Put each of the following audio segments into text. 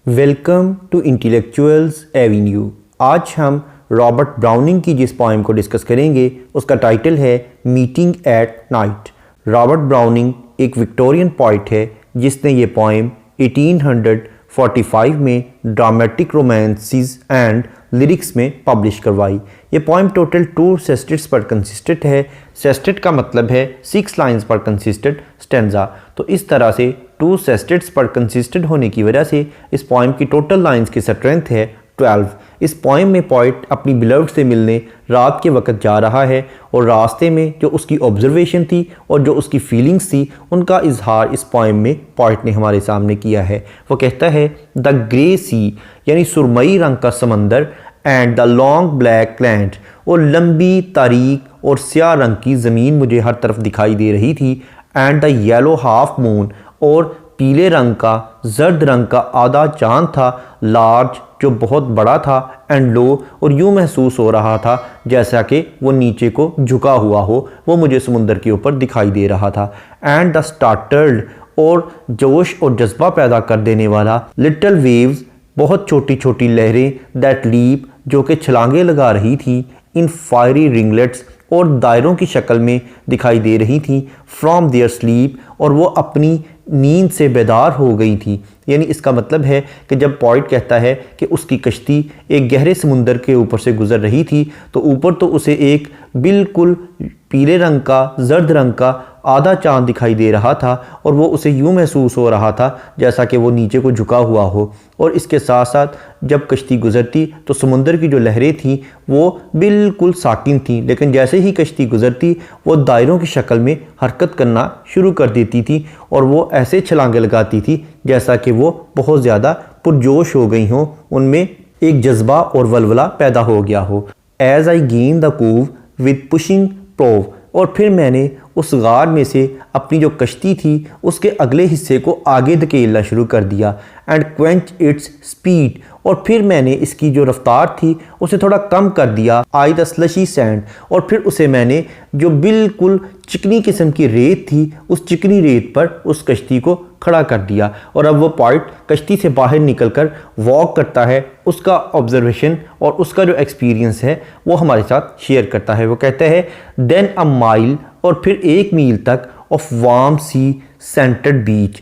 Welcome to intellectuals Avenue. आज हम Robert browning की जिस पोइम को डिस्कस करेंगे उसका टाइटल है meeting at night. Robert browning एक विक्टोरियन पोइट है जिसने ये पोइम 1845 में ड्रामेटिक रोमांसेस एंड लिरिक्स में पब्लिश करवाई। ये पोइम टोटल 2 सेस्टेट्स पर कंसिस्टेड है। सेस्टेट का मतलब है 6 लाइंस पर कंसिस्टेड स्टेंजा। तो इस तरह से 2 सेस्टेट्स पर कंसिस्टेड होने की वजह से इस पोइम की टोटल लाइंस की स्ट्रेंथ है 12। इस पोइम में पोइट अपनी बिलव्ड से मिलने रात के वक्त जा रहा है और रास्ते में जो उसकी ऑब्जर्वेशन थी और जो उसकी फीलिंग्स थी उनका इजहार इस पोइम में पोइट ने हमारे सामने किया है। वो कहता है द ग्रे सी यानी सुरमई रंग का समंदर and the long black land, और लंबी तारीक और स्याह रंग की ज़मीन मुझे हर तरफ दिखाई दे रही थी। And the yellow half moon, और पीले रंग का जर्द रंग का आधा चांद था, लार्ज जो बहुत बड़ा था, एंड लो और यूँ महसूस हो रहा था जैसा कि वो नीचे को झुका हुआ हो, वो मुझे समुंदर के ऊपर दिखाई दे रहा था। एंड द स्टार्टल्ड, और जोश और जज्बा पैदा कर देने वाला, लिटिल वेव्स बहुत छोटी छोटी लहरें, दैट लीप जो कि छलांगे लगा रही थी, इन फायरी रिंगलेट्स और दायरों की शक्ल में दिखाई दे रही थी, फ्रॉम देयर स्लीप, और वो अपनी नींद से बेदार हो गई थी। यानी इसका मतलब है कि जब पोइट कहता है कि उसकी कश्ती एक गहरे समुंदर के ऊपर से गुजर रही थी तो ऊपर तो उसे एक बिल्कुल पीले रंग का जर्द रंग का आधा चांद दिखाई दे रहा था और वो उसे यूँ महसूस हो रहा था जैसा कि वो नीचे को झुका हुआ हो। और इसके साथ साथ जब कश्ती गुजरती तो समुंदर की जो लहरें थीं वो बिल्कुल साकिन थीं, लेकिन जैसे ही कश्ती गुजरती वो दायरों की शक्ल में हरकत करना शुरू कर देती थी और वो ऐसे छलांगे लगाती थी जैसा कि वो बहुत ज़्यादा पुरजोश हो गई हों, उनमें एक जज्बा और वलवला पैदा हो गया हो। As I gain the cove with pushing prow, और फिर मैंने उस गार में से अपनी जो कश्ती थी उसके अगले हिस्से को आगे धकेलना शुरू कर दिया। एंड क्वेंच इट्स स्पीड, और फिर मैंने इसकी जो रफ्तार थी उसे थोड़ा कम कर दिया। आई द स्लशी सैंड, और फिर उसे मैंने जो बिल्कुल चिकनी किस्म की रेत थी उस चिकनी रेत पर उस कश्ती को खड़ा कर दिया। और अब वो पोइट कश्ती से बाहर निकलकर वॉक करता है, उसका ऑब्जर्वेशन और उसका जो एक्सपीरियंस है वो हमारे साथ शेयर करता है। वो कहता है देन अ माइल, और फिर 1 मील तक, ऑफ वार्म सी सेंटेड बीच,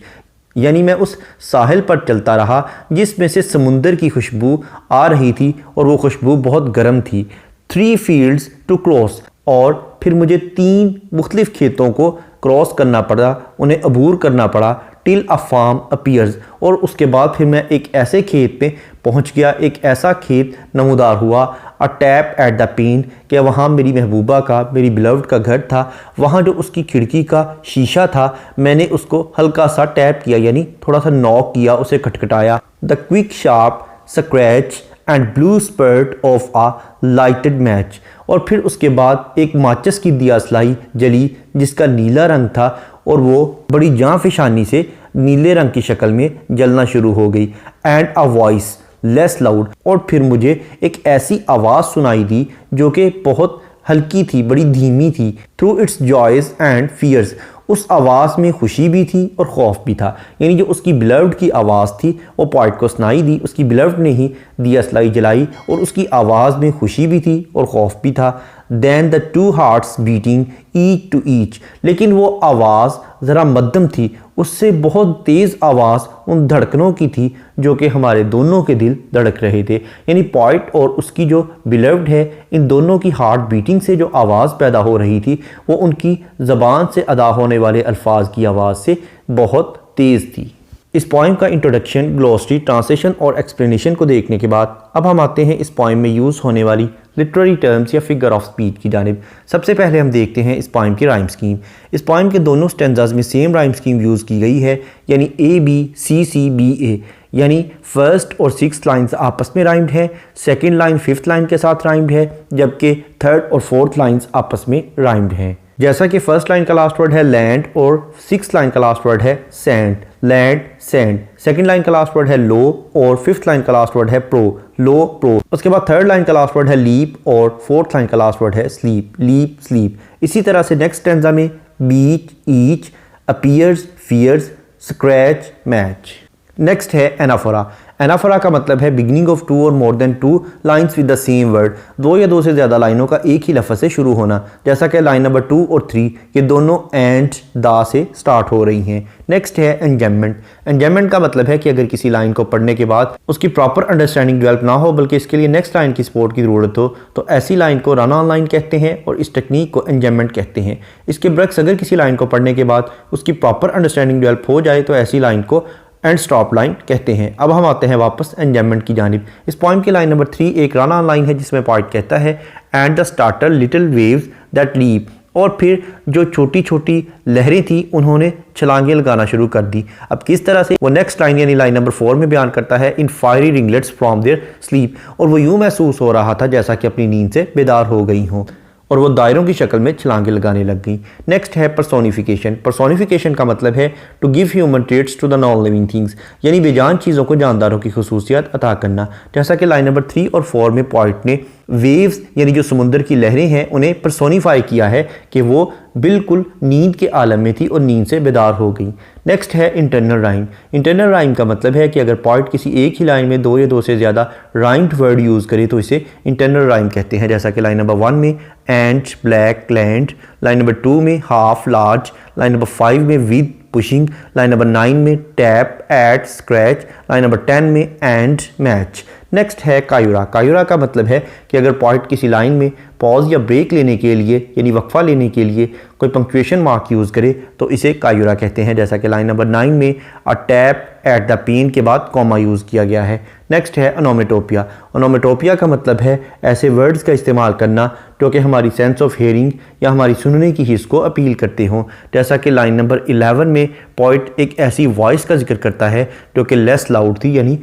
यानी मैं उस साहिल पर चलता रहा जिसमें से समुंदर की खुशबू आ रही थी और वो खुशबू बहुत गर्म थी। 3 फील्ड्स टू क्रॉस, और फिर मुझे 3 मुख्तलिफ खेतों को क्रॉस करना पड़ा, उन्हें अबूर करना पड़ा। टिल अ फार्म अपीयर्स, और उसके बाद फिर मैं एक ऐसे खेत पे पहुंच गया, एक ऐसा खेत नमूदार हुआ। A tap at the pane, कि वहाँ मेरी महबूबा का, मेरी बिलव्ड का घर था, वहाँ जो उसकी खिड़की का शीशा था मैंने उसको हल्का सा टैप किया, यानी थोड़ा सा नॉक किया, उसे खटखटाया। The quick sharp scratch and blue spurt of a lighted match, और फिर उसके बाद एक माचिस की दियासलाई जली जिसका नीला रंग था और वो बड़ी जांफिशानी से नीले रंग की शक्ल में जलना शुरू हो गई। And a voice less loud, और फिर मुझे एक ऐसी आवाज़ सुनाई दी जो कि बहुत हल्की थी, बड़ी धीमी थी। Through its joys and fears, उस आवाज़ में खुशी भी थी और खौफ भी था। यानी जो उसकी बिलव्ड की आवाज़ थी वो पोइट को सुनाई दी, उसकी बिलव्ड ने ही दियासलाई जलाई और उसकी आवाज़ में खुशी भी थी और खौफ भी था। Than the 2 hearts beating each to each, लेकिन वो आवाज़ ज़रा मध्यम थी, उससे बहुत तेज़ आवाज़ उन धड़कनों की थी जो कि हमारे दोनों के दिल धड़क रहे थे। यानी पोइट और उसकी जो बिलव्ड है, इन दोनों की हार्ट बीटिंग से जो आवाज़ पैदा हो रही थी वो उनकी ज़बान से अदा होने वाले अल्फाज की आवाज़ से बहुत तेज़ थी। इस पोइम का इंट्रोडक्शन, ग्लोसरी, ट्रांसलेशन और एक्सप्लेनेशन को देखने के बाद अब हम आते हैं इस पोइम में यूज़ होने वाली लिटरेरी टर्म्स या फिगर ऑफ स्पीच की जानिब। सबसे पहले हम देखते हैं इस पोइम की राइम स्कीम। इस पोइम के दोनों स्टेंजाज में सेम राइम स्कीम यूज़ की गई है, यानी ABCCBA, यानी फर्स्ट और 6th लाइन्स आपस में राइम्ड है, सेकेंड लाइन 5th लाइन के साथ राइम्ड है, जबकि 3rd और 4th लाइन्स आपस में राइम्ड हैं। जैसा कि फर्स्ट लाइन का लास्ट वर्ड है लैंड और 6th लाइन का लास्ट वर्ड है sand, land sand. Second line का लास्ट वर्ड है लो और 5th लाइन का लास्ट वर्ड है प्रो, लो प्रो। उसके बाद 3rd लाइन का लास्ट वर्ड है लीप और 4th लाइन का लास्ट वर्ड है स्लीप, लीप स्लीप। इसी तरह से नेक्स्ट स्टैंजा में beach, each, appears, fears, scratch, match. Next है एनाफोरा। एनाफोरा का मतलब है बिगिनिंग ऑफ टू और more than two lines with the same word, दो या दो से ज़्यादा लाइनों का एक ही लफ्ज़ से शुरू होना, जैसा कि लाइन नंबर 2 और 3 ये दोनों एंड दा से स्टार्ट हो रही हैं। नेक्स्ट है एंजाइममेंट। एंजाइममेंट का मतलब है कि अगर किसी लाइन को पढ़ने के बाद उसकी प्रॉपर अंडरस्टैंडिंग डेवलप ना हो बल्कि इसके लिए नेक्स्ट लाइन की सपोर्ट की ज़रूरत हो तो ऐसी लाइन को रन ऑन लाइन कहते हैं और इस टेक्निक को एंजाइममेंट कहते हैं। इसके बरक्स अगर किसी लाइन को पढ़ने के बाद उसकी प्रॉपर अंडरस्टैंडिंग डेवलप हो जाए तो ऐसी लाइन को एंड स्टॉप लाइन कहते हैं। अब हम आते हैं वापस एंजाइममेंट की जानिब। इस पोएम की लाइन नंबर 3 एक रन ऑन लाइन है जिसमें पोएट कहता है and the startled little waves that leap, और फिर जो छोटी छोटी लहरें थी उन्होंने छलांगें लगाना शुरू कर दी। अब किस तरह से वो नेक्स्ट लाइन यानी लाइन नंबर 4 में बयान करता है in fiery ringlets from their sleep, और वो यूं महसूस हो रहा था जैसा कि अपनी नींद से बेदार हो गई हों और वो दायरों की शक्ल में छलांगे लगाने लग गई। नेक्स्ट है पर्सोनिफिकेशन। पर्सोनिफिकेशन का मतलब है to give human traits to the non living things, यानी बेजान चीज़ों को जानदारों की खसूसियात अता करना, जैसा कि लाइन नंबर 3 और 4 में पोएट ने वेव्स यानी जो समुद्र की लहरें हैं उन्हें पर्सोनीफाई किया है कि वो बिल्कुल नींद के आलम में थी और नींद से बेदार हो गई। नेक्स्ट है इंटरनल राइम। इंटरनल राइम का मतलब है कि अगर पोएट किसी एक ही लाइन में दो या दो से ज़्यादा राइम्ड वर्ड यूज़ करे तो इसे इंटरनल राइम कहते हैं, जैसा कि लाइन नंबर 1 में and black land, line number 2 में हाफ लार्ज, लाइन नंबर 5 में विद पुशिंग, लाइन नंबर 9 में tap at scratch, line number 10 में एंड मैच। नेक्स्ट है कायुरा। कायुरा का मतलब है कि अगर पोएट किसी लाइन में पॉज या ब्रेक लेने के लिए यानी वक्फा लेने के लिए कोई पंक्चुएशन मार्क यूज़ करे तो इसे कायुरा कहते हैं, जैसा कि लाइन नंबर 9 में a tap at the pane के बाद कॉमा यूज़ किया गया है। नेक्स्ट है ओनोमेटोपिया। ओनोमेटोपिया का मतलब है ऐसे वर्ड्स का इस्तेमाल करना जो कि हमारी सेंस ऑफ हेयरिंग या हमारी सुनने की हिस्स को अपील करते हों, जैसा कि लाइन नंबर 11 में पोएट एक ऐसी वॉइस का जिक्र करता है जो कि लेस लाउड थी यानी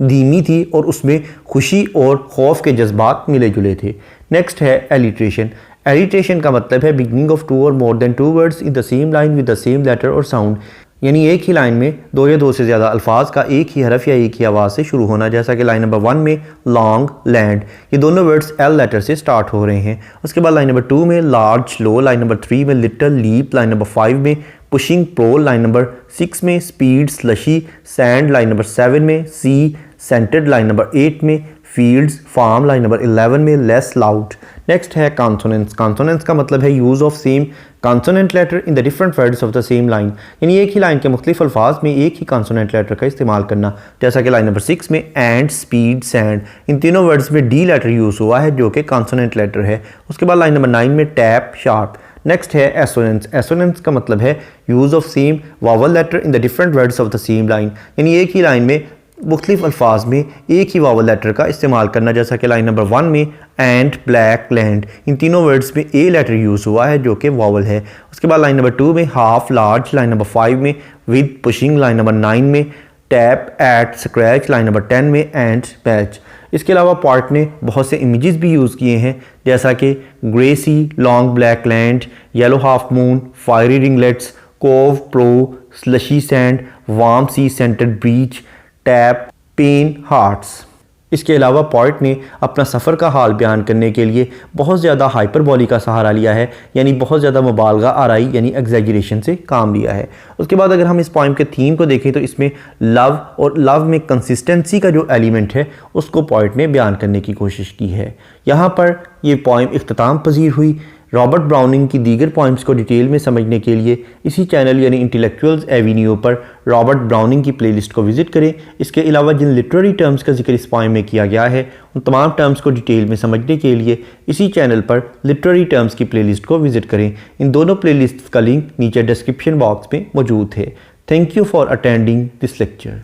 धीमी थी और उसमें खुशी और खौफ के जज्बात मिले जुले थे। नेक्स्ट है एलिट्रेशन। एलिट्रेशन का मतलब है बिगिनिंग ऑफ टू और more than two words in the same line with the same letter और साउंड, यानी एक ही लाइन में दो या दो से ज़्यादा अल्फाज का एक ही हरफ या एक ही आवाज़ से शुरू होना, जैसा कि लाइन नंबर 1 में लॉन्ग लैंड, ये दोनों वर्ड्स एल लेटर से स्टार्ट हो रहे हैं। उसके बाद लाइन नंबर 2 में लार्ज लो, लाइन नंबर 3 में लिटिल लीप, लाइन नंबर 5 में पुशिंग प्रो, लाइन नंबर 6 में speed slushy sand, line number 7 में सी सेंटेड, लाइन नंबर 8 में फील्ड्स फार्म, लाइन नंबर 11 में लेस लाउड। नेक्स्ट है कॉन्सोनेंट्स। कॉन्सोनेंट्स का मतलब है use of same consonant letter in the different words of the same line, यानी एक ही लाइन के मुख्तलिफ अल्फाज में एक ही कॉन्सोनेंट लेटर का इस्तेमाल करना, जैसा कि लाइन नंबर 6 में एंड स्पीड सैंड, इन तीनों वर्ड्स में डी लेटर यूज़ हुआ है जो कि कॉन्सोनेंट लेटर है। उसके बाद लाइन नंबर 9 में टैप शार्प। नेक्स्ट है एसोनेंस। एसोनेंस का मतलब है use of same vowel letter in the different words of the same line, यानी एक ही लाइन में मुख्तलिफ अल्फाज में एक ही वावल लेटर का इस्तेमाल करना, जैसा कि लाइन नंबर 1 में एंड ब्लैक लैंड, इन तीनों वर्ड्स में ए लेटर यूज़ हुआ है जो कि वावल है। उसके बाद लाइन नंबर 2 में हाफ लार्ज, लाइन नंबर 5 में विद पुशिंग, लाइन नंबर 9 में tap at scratch, line number 10 में एंड पैच। इसके अलावा पोएट ने बहुत से इमेजेस भी यूज़ किए हैं, जैसा कि grey sea, long black land, yellow half moon, fiery ringlets, cove prow, slushy sand, warm sea scented beach, tap, pane, hearts. इसके अलावा पोएट ने अपना सफ़र का हाल बयान करने के लिए बहुत ज़्यादा हाइपरबोली का सहारा लिया है, यानी बहुत ज़्यादा मुबालगा आराई यानी एग्जैजरेशन से काम लिया है। उसके बाद अगर हम इस पोएम के थीम को देखें तो इसमें लव और लव में कंसिस्टेंसी का जो एलिमेंट है उसको पोएट ने बयान करने की कोशिश की है। यहाँ पर ये पोएम इख्तिताम पजीर हुई। रॉबर्ट ब्राउनिंग की दीगर पॉइंट्स को डिटेल में समझने के लिए इसी चैनल यानी इंटेलेक्चुअल्स एवेन्यू पर रॉबर्ट ब्राउनिंग की प्लेलिस्ट को विजिट करें। इसके अलावा जिन लिटरेरी टर्म्स का जिक्र इस पोएम में किया गया है उन तमाम टर्म्स को डिटेल में समझने के लिए इसी चैनल पर लिटरेरी टर्म्स की प्लेलिस्ट को विजिट करें। इन दोनों प्लेलिस्ट का लिंक नीचे डिस्क्रिप्शन बॉक्स में मौजूद है। Thank you for attending this lecture.